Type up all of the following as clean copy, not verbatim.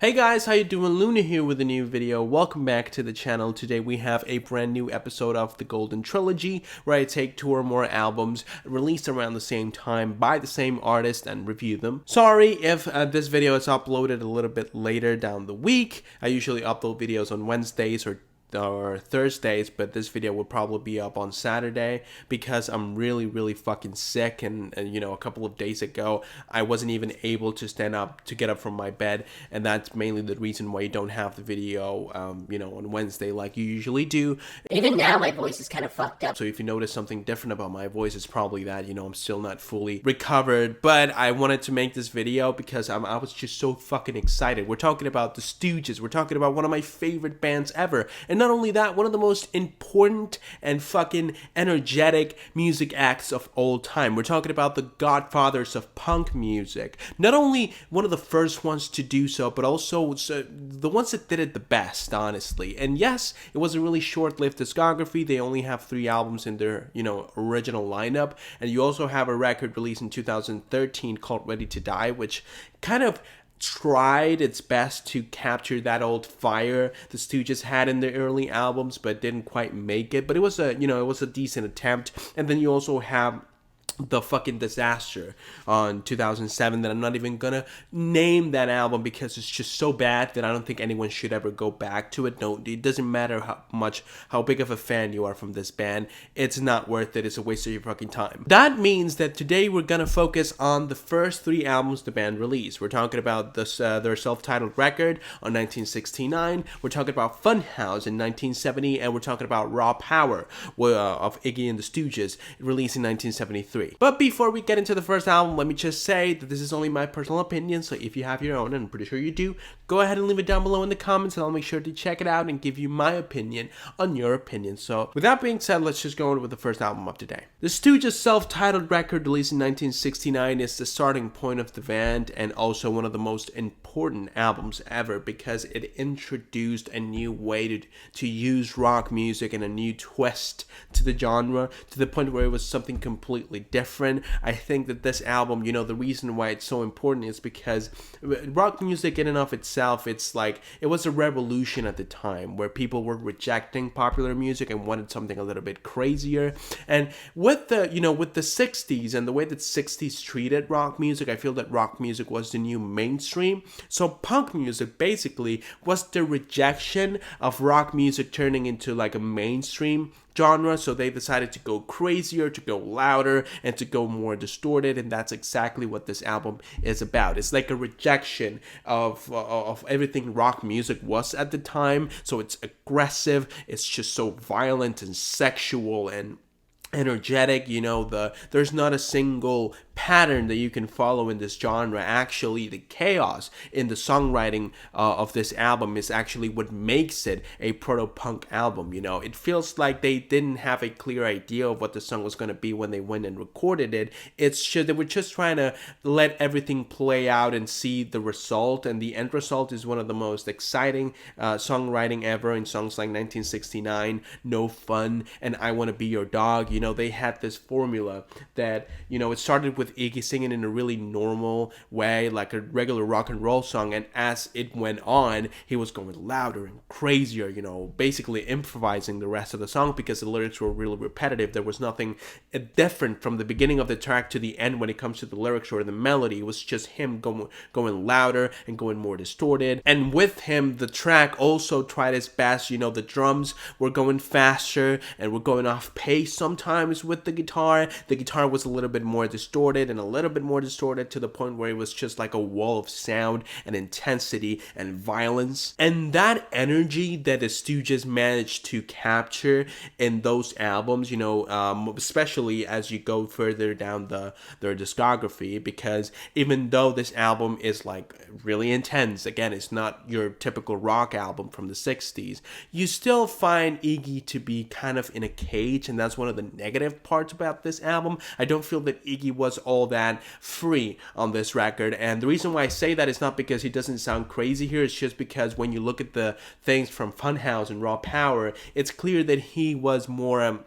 Hey guys, how you doing? Luna here with a new video. Welcome back to the channel. Today we have a brand new episode of the Golden Trilogy where I take two or more albums released around the same time by the same artist and review them. Sorry if this video is uploaded a little bit later down the week. I usually upload videos on Wednesdays or Thursdays, but this video will probably be up on Saturday because I'm really fucking sick, and you know, a couple of days ago I wasn't even able to get up from my bed, and that's mainly the reason why you don't have the video on Wednesday like you usually do. Even now my voice is kind of fucked up. So if you notice something different about my voice, it's probably that, I'm still not fully recovered, but I wanted to make this video because I was just so fucking excited. We're talking about the Stooges. We're talking about one of my favorite bands ever. And not only that, one of the most important and fucking energetic music acts of all time. We're talking about the godfathers of punk music. Not only one of the first ones to do so, but also the ones that did it the best, honestly. And yes, it was a really short-lived discography. They only have 3 albums in their, original lineup. And you also have a record released in 2013 called Ready to Die, which kind of tried its best to capture that old fire the Stooges had in their early albums, but didn't quite make it. But it was a decent attempt. And then you also have the fucking disaster on 2007 that I'm not even gonna name that album because it's just so bad that I don't think anyone should ever go back to it. No, it doesn't matter how big of a fan you are from this band. It's not worth it. It's a waste of your fucking time. That means that today we're gonna focus on the first 3 albums the band released. We're talking about their self-titled record on 1969. We're talking about Funhouse in 1970, and we're talking about Raw Power of Iggy and the Stooges, released in 1973. But before we get into the first album, let me just say that this is only my personal opinion, so if you have your own, and I'm pretty sure you do, go ahead and leave it down below in the comments, and I'll make sure to check it out and give you my opinion on your opinion. So with that being said, let's just go on with the first album of today. The Stooges' self-titled record, released in 1969, is the starting point of the band and also one of the most important albums ever because it introduced a new way to use rock music and a new twist to the genre, to the point where it was something completely different. I think that this album, the reason why it's so important is because rock music in and of itself, it's like, it was a revolution at the time where people were rejecting popular music and wanted something a little bit crazier. And with the 60s and the way that 60s treated rock music, I feel that rock music was the new mainstream. So punk music basically was the rejection of rock music turning into like a mainstream genre, so they decided to go crazier, to go louder, and to go more distorted, and that's exactly what this album is about. It's like a rejection of everything rock music was at the time, so it's aggressive, it's just so violent and sexual and energetic. There's not a single pattern that you can follow in this genre. Actually, the chaos in the songwriting of this album is actually what makes it a proto-punk album. It feels like they didn't have a clear idea of what the song was going to be when they went and recorded it. It's just they were just trying to let everything play out and see the result, and the end result is one of the most exciting songwriting ever in songs like 1969, No Fun, and I Want to Be Your Dog. They had this formula that, it started with Iggy singing in a really normal way, like a regular rock and roll song, and as it went on, he was going louder and crazier, basically improvising the rest of the song because the lyrics were really repetitive. There was nothing different from the beginning of the track to the end when it comes to the lyrics or the melody. It was just him going louder and going more distorted, and with him, the track also tried its best. The drums were going faster and were going off pace sometimes with the guitar. The guitar was a little bit more distorted and a little bit more distorted to the point where it was just like a wall of sound and intensity and violence. And that energy that the Stooges managed to capture in those albums, especially as you go further down their discography, because even though this album is like really intense, again, it's not your typical rock album from the 60s, you still find Iggy to be kind of in a cage, and that's one of the negative parts about this album. I don't feel that Iggy was all that free on this record, and the reason why I say that is not because he doesn't sound crazy here, it's just because when you look at the things from Funhouse and Raw Power, it's clear that he was more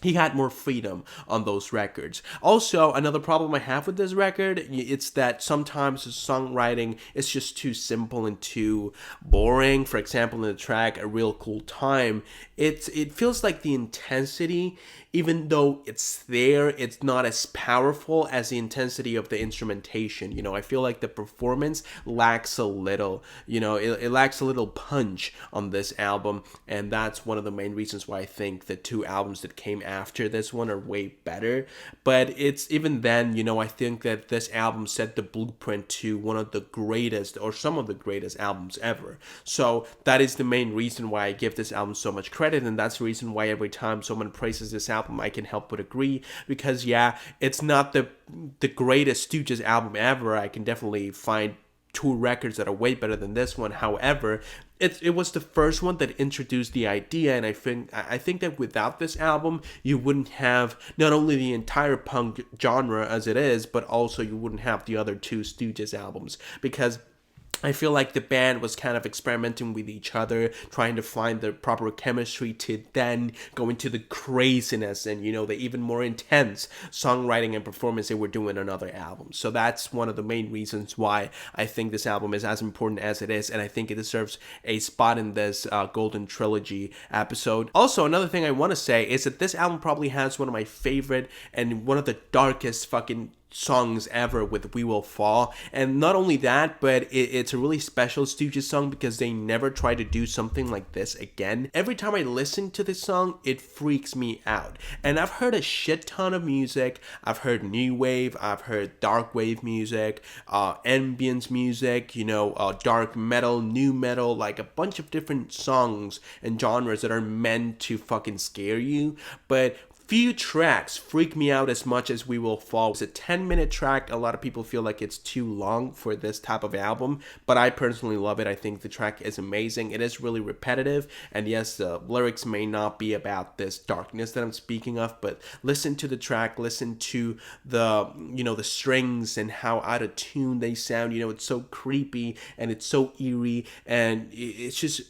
he had more freedom on those records. Also, another problem I have with this record, it's that sometimes the songwriting is just too simple and too boring. For example, in the track "A Real Cool Time," it feels like the intensity, even though it's there, it's not as powerful as the intensity of the instrumentation. I feel like the performance lacks a little. It lacks a little punch on this album, and that's one of the main reasons why I think the two albums that came after this one are way better. But it's even then, I think that this album set the blueprint to one of the greatest, or some of the greatest albums ever. So that is the main reason why I give this album so much credit, and that's the reason why every time someone praises this album, I can help but agree. Because yeah, it's not the greatest Stooges album ever. I can definitely find two records that are way better than this one. However, it was the first one that introduced the idea, and I think that without this album, you wouldn't have not only the entire punk genre as it is, but also you wouldn't have the other two Stooges albums, because I feel like the band was kind of experimenting with each other, trying to find the proper chemistry to then go into the craziness and, the even more intense songwriting and performance they were doing on other albums. So that's one of the main reasons why I think this album is as important as it is, and I think it deserves a spot in this Golden Trilogy episode. Also, another thing I want to say is that this album probably has one of my favorite and one of the darkest fucking songs ever with "We Will Fall." And not only that, but it's a really special Stooges song because they never try to do something like this again. Every time I listen to this song, it freaks me out. And I've heard a shit ton of music. I've heard new wave, I've heard dark wave music, ambience music, dark metal, new metal, like a bunch of different songs and genres that are meant to fucking scare you. But few tracks freak me out as much as "We Will Fall." It's a 10-minute track. A lot of people feel like it's too long for this type of album, but I personally love it. I think the track is amazing. It is really repetitive, and yes, the lyrics may not be about this darkness that I'm speaking of, but listen to the track, listen to the, the strings and how out of tune they sound. It's so creepy and it's so eerie, and it's just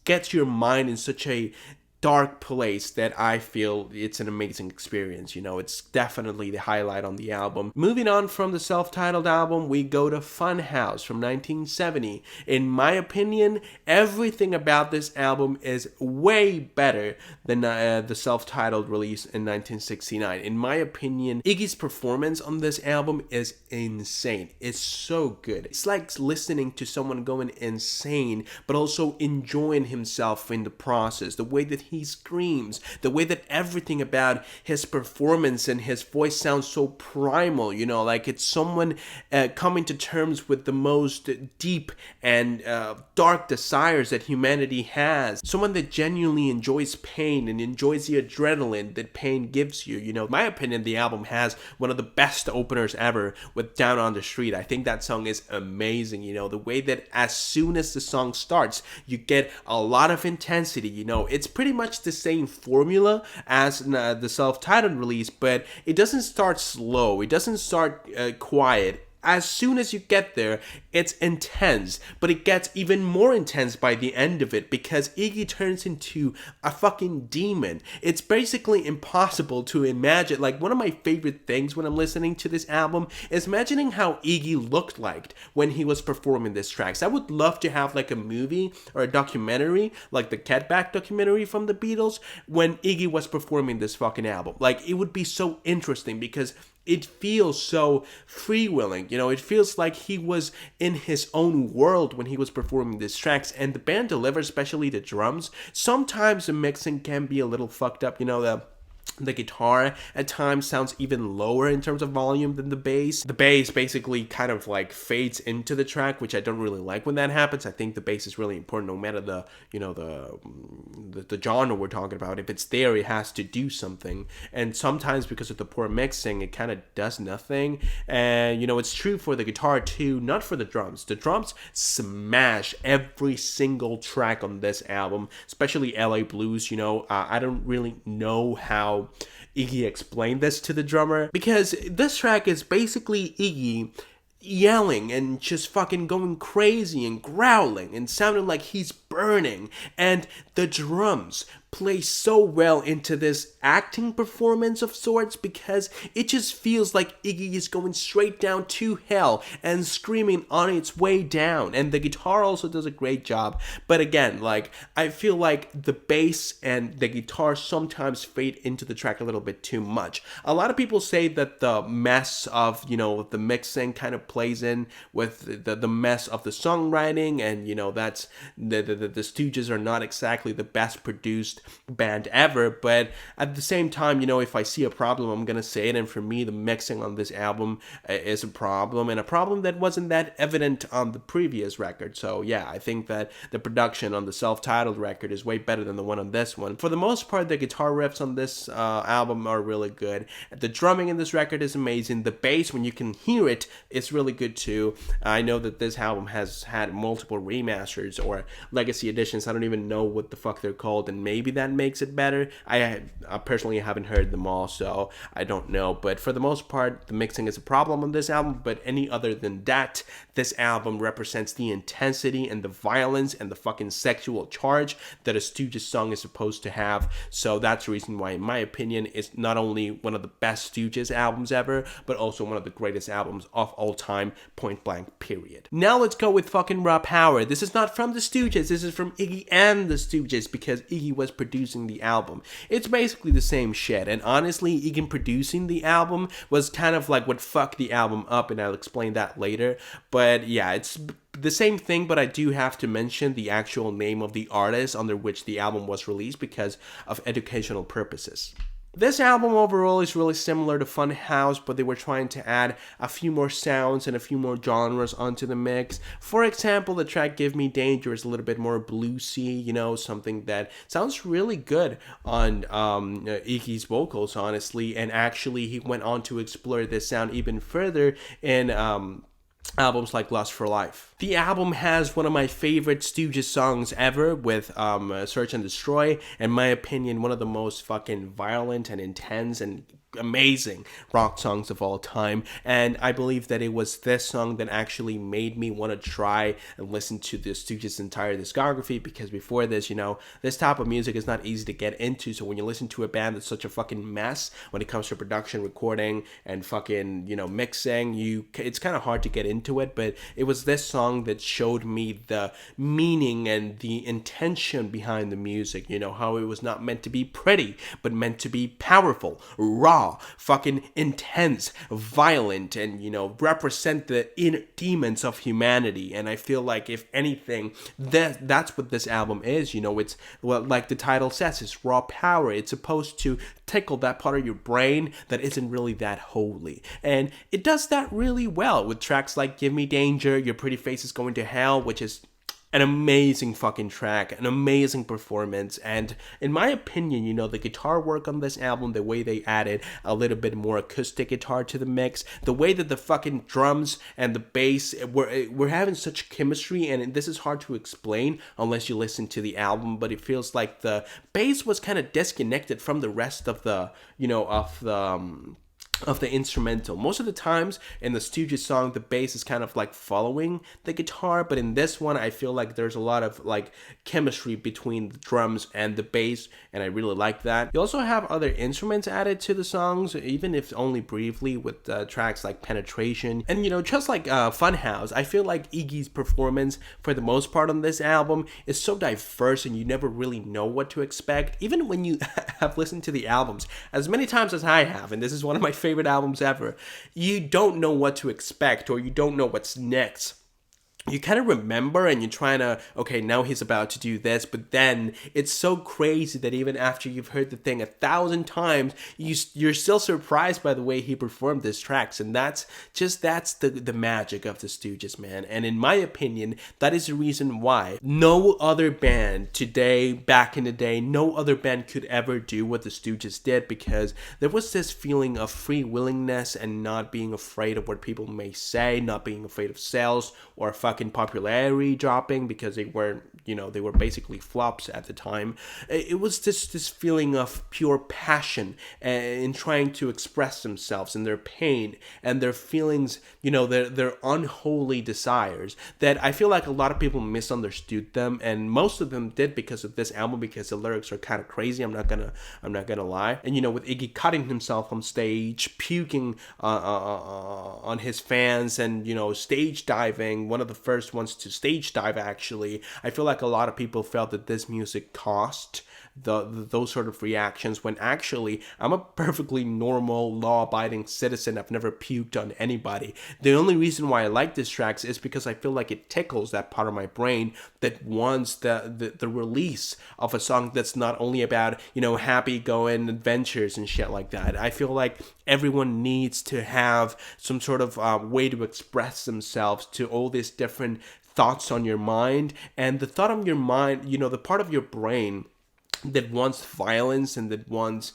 gets your mind in such a dark place that I feel it's an amazing experience. It's definitely the highlight on the album. Moving on from the self-titled album, we go to Funhouse from 1970. In my opinion, everything about this album is way better than the self-titled release in 1969. In my opinion, Iggy's performance on this album is insane. It's so good. It's like listening to someone going insane, but also enjoying himself in the process. The way that he screams, the way that everything about his performance and his voice sounds so primal, like it's someone coming to terms with the most deep and dark desires that humanity has. Someone that genuinely enjoys pain and enjoys the adrenaline that pain gives you. In my opinion, the album has one of the best openers ever with "Down on the Street." I think that song is amazing. The way that as soon as the song starts, you get a lot of intensity. It's pretty much the same formula as the self-titled release, but it doesn't start slow. It doesn't start quiet. As soon as you get there, it's intense, but it gets even more intense by the end of it because Iggy turns into a fucking demon. It's basically impossible to imagine. Like, one of my favorite things when I'm listening to this album is imagining how Iggy looked like when he was performing these tracks. I would love to have like a movie or a documentary, like the Get Back documentary from the Beatles, when Iggy was performing this fucking album. Like, it would be so interesting because it feels so freewheeling. It feels like he was in his own world when he was performing these tracks, and the band delivers, especially the drums. Sometimes the mixing can be a little fucked up. The guitar at times sounds even lower in terms of volume than the bass. The bass basically kind of like fades into the track, which I don't really like when that happens. I think the bass is really important no matter the genre we're talking about. If it's there, it has to do something. And sometimes because of the poor mixing, it kind of does nothing. And it's true for the guitar too, not for the drums. The drums smash every single track on this album, especially LA Blues. I don't really know how Iggy explained this to the drummer, because this track is basically Iggy yelling and just fucking going crazy and growling and sounding like he's burning, and the drums play so well into this acting performance of sorts, because it just feels like Iggy is going straight down to hell and screaming on its way down. And the guitar also does a great job. But again, like, I feel like the bass and the guitar sometimes fade into the track a little bit too much. A lot of people say that the mess of, the mixing kind of plays in with the mess of the songwriting, and that's the Stooges are not exactly the best produced band ever. But at the same time, if I see a problem, I'm gonna say it. And for me, the mixing on this album is a problem, and a problem that wasn't that evident on the previous record. So yeah, I think that the production on the self-titled record is way better than the one on this one. For the most part, the guitar riffs on this album are really good. The drumming in this record is amazing. The bass, when you can hear it, is really good too. I know that this album has had multiple remasters or legacy editions. I don't even know what the fuck they're called, and maybe that makes it better. I personally haven't heard them all, so I don't know. But for the most part, the mixing is a problem on this album. But any other than that, this album represents the intensity and the violence and the fucking sexual charge that a Stooges song is supposed to have. So that's the reason why, in my opinion, it's not only one of the best Stooges albums ever, but also one of the greatest albums of all time, point blank, period. Now let's go with fucking Raw Power. This is not from the Stooges, this is from Iggy and the Stooges, because Iggy was producing the album. It's basically the same shit, and honestly, Iggy producing the album was kind of like what fucked the album up, and I'll explain that later. But yeah, it's the same thing, but I do have to mention the actual name of the artist under which the album was released because of educational purposes. This album overall is really similar to Funhouse, but they were trying to add a few more sounds and a few more genres onto the mix. For example, the track Give Me Danger is a little bit more bluesy, something that sounds really good on Iggy's vocals, honestly, and actually he went on to explore this sound even further in albums like Lust for Life. The album has one of my favorite Stooges songs ever with Search and Destroy. In my opinion, one of the most fucking violent and intense and amazing rock songs of all time, and I believe that it was this song that actually made me want to try and listen to the Stooges' entire discography, because before this, this type of music is not easy to get into. So when you listen to a band that's such a fucking mess when it comes to production, recording, and fucking, mixing, it's kind of hard to get into it. But it was this song that showed me the meaning and the intention behind the music, how it was not meant to be pretty, but meant to be powerful, raw, fucking intense, violent, and represent the inner demons of humanity. And I feel like, if anything, that's what this album is. It's, well, like the title says, it's raw power. It's supposed to tickle that part of your brain that isn't really that holy, and it does that really well with tracks like Give Me Danger, Your Pretty Face Is Going to Hell, which is an amazing fucking track, an amazing performance. And in my opinion, the guitar work on this album, the way they added a little bit more acoustic guitar to the mix, the way that the fucking drums and the bass were having such chemistry, and this is hard to explain unless you listen to the album, but it feels like the bass was kind of disconnected from the rest of the, of the instrumental. Most of the times in the Stooges song, the bass is kind of like following the guitar, but in this one, I feel like there's a lot of like chemistry between the drums and the bass, and I really like that. You also have other instruments added to the songs, even if only briefly, with tracks like Penetration, and just like Funhouse. I feel like Iggy's performance for the most part on this album is so diverse, and you never really know what to expect, even when you have listened to the albums as many times as I have, and this is one of my favorite albums ever. You don't know what to expect, or you don't know what's next. You kind of remember, and you're trying to, okay, now he's about to do this, but then it's so crazy that even after you've heard the thing 1,000 times, you're still surprised by the way he performed these tracks, and that's the magic of the Stooges, man. And in my opinion, that is the reason why no other band today, back in the day, no other band could ever do what the Stooges did, because there was this feeling of free willingness and not being afraid of what people may say, not being afraid of sales or fucking fucking popularity dropping because they weren't, they were basically flops at the time. It was just this feeling of pure passion in trying to express themselves and their pain and their feelings, their unholy desires, that I feel like a lot of people misunderstood them, and most of them did because of this album, because the lyrics are kind of crazy. I'm not gonna lie. And with Iggy cutting himself on stage, puking on his fans, and stage diving, one of the first ones to stage dive actually, I feel like a lot of people felt that this music caused those sort of reactions, when actually I'm a perfectly normal, law-abiding citizen. I've never puked on anybody. The only reason why I like this tracks is because I feel like it tickles that part of my brain that wants the release of a song that's not only about happy going adventures and shit like that. I feel like everyone needs to have some sort of way to express themselves to all these different thoughts on your mind, and the thought on your mind, the part of your brain that wants violence and that wants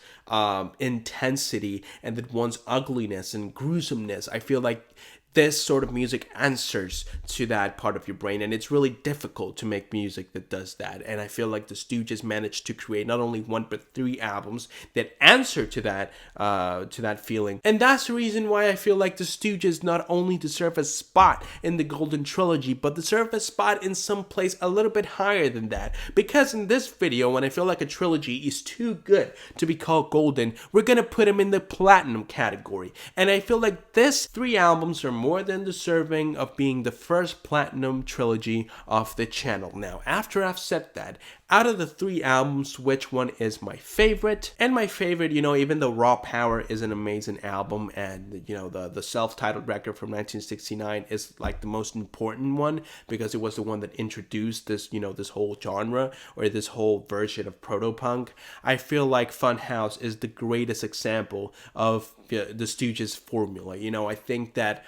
intensity and that wants ugliness and gruesomeness. I feel like this sort of music answers to that part of your brain, and it's really difficult to make music that does that. And I feel like the Stooges managed to create not only one but 3 albums that answer to that feeling. And that's the reason why I feel like the Stooges not only deserve a spot in the Golden Trilogy, but deserve a spot in some place a little bit higher than that. Because in this video, when I feel like a trilogy is too good to be called golden, we're gonna put them in the platinum category. And I feel like this 3 albums are more than deserving of being the first platinum trilogy of the channel. Now, after I've said that, out of the 3 albums, which one is my favorite? And my favorite, even though Raw Power is an amazing album, and the self-titled record from 1969 is like the most important one because it was the one that introduced this, this whole genre, or this whole version of proto-punk. I feel like Funhouse is the greatest example of the Stooges formula. I think that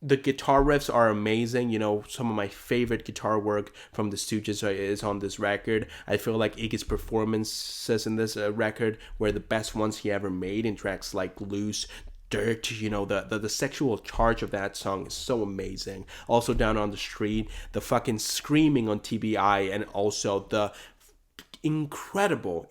the guitar riffs are amazing. Some of my favorite guitar work from the Stooges is on this record. I feel like Iggy's performances in this record were the best ones he ever made, in tracks like Loose, Dirt. The sexual charge of that song is so amazing. Also, Down on the Street, the fucking screaming on TBI, and also the incredible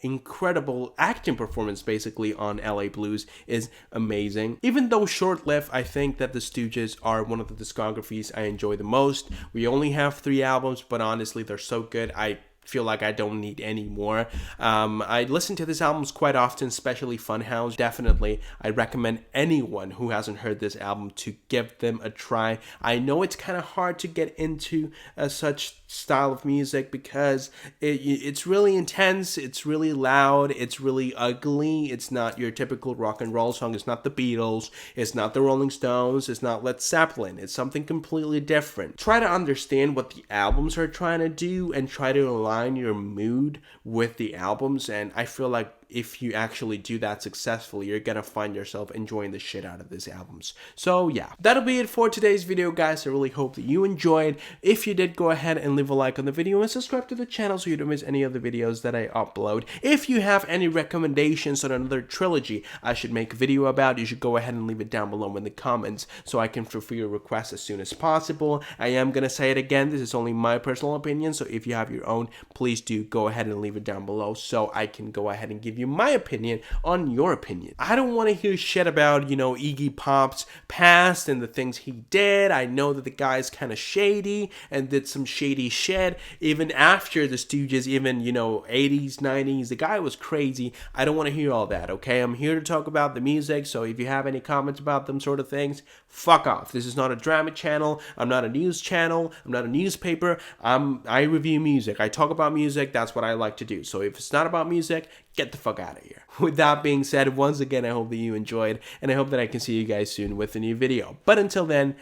acting performance basically on LA Blues is amazing. Even though short-lived, I think that the Stooges are one of the discographies I enjoy the most. We only have 3 albums, but honestly they're so good I feel like I don't need any more. I listen to these albums quite often, especially Funhouse. Definitely, I recommend anyone who hasn't heard this album to give them a try. I know it's kind of hard to get into such style of music because it's really intense, it's really loud, it's really ugly. It's not your typical rock and roll song. It's not the Beatles, it's not the Rolling Stones, it's not Led Zeppelin. It's something completely different. Try to understand what the albums are trying to do and try to align your mood with the albums, and I feel like if you actually do that successfully, you're gonna find yourself enjoying the shit out of these albums. So yeah, that'll be it for today's video, guys. I really hope that you enjoyed. If you did, go ahead and leave a like on the video and subscribe to the channel so you don't miss any of the videos that I upload. If you have any recommendations on another trilogy I should make a video about, you should go ahead and leave it down below in the comments so I can fulfill your request as soon as possible. I am gonna say it again, this is only my personal opinion, so if you have your own, please do go ahead and leave it down below so I can go ahead and give you my opinion on your opinion. I don't want to hear shit about, Iggy Pop's past and the things he did. I know that the guy's kind of shady and did some shady shit even after the Stooges, even, 80s, 90s. The guy was crazy. I don't want to hear all that, okay? I'm here to talk about the music, so if you have any comments about them sort of things, fuck off. This is not a drama channel. I'm not a news channel. I'm not a newspaper. I review music. I talk about music. That's what I like to do. So if it's not about music, get the fuck out of here. With that being said, once again, I hope that you enjoyed, and I hope that I can see you guys soon with a new video. But until then,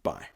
bye.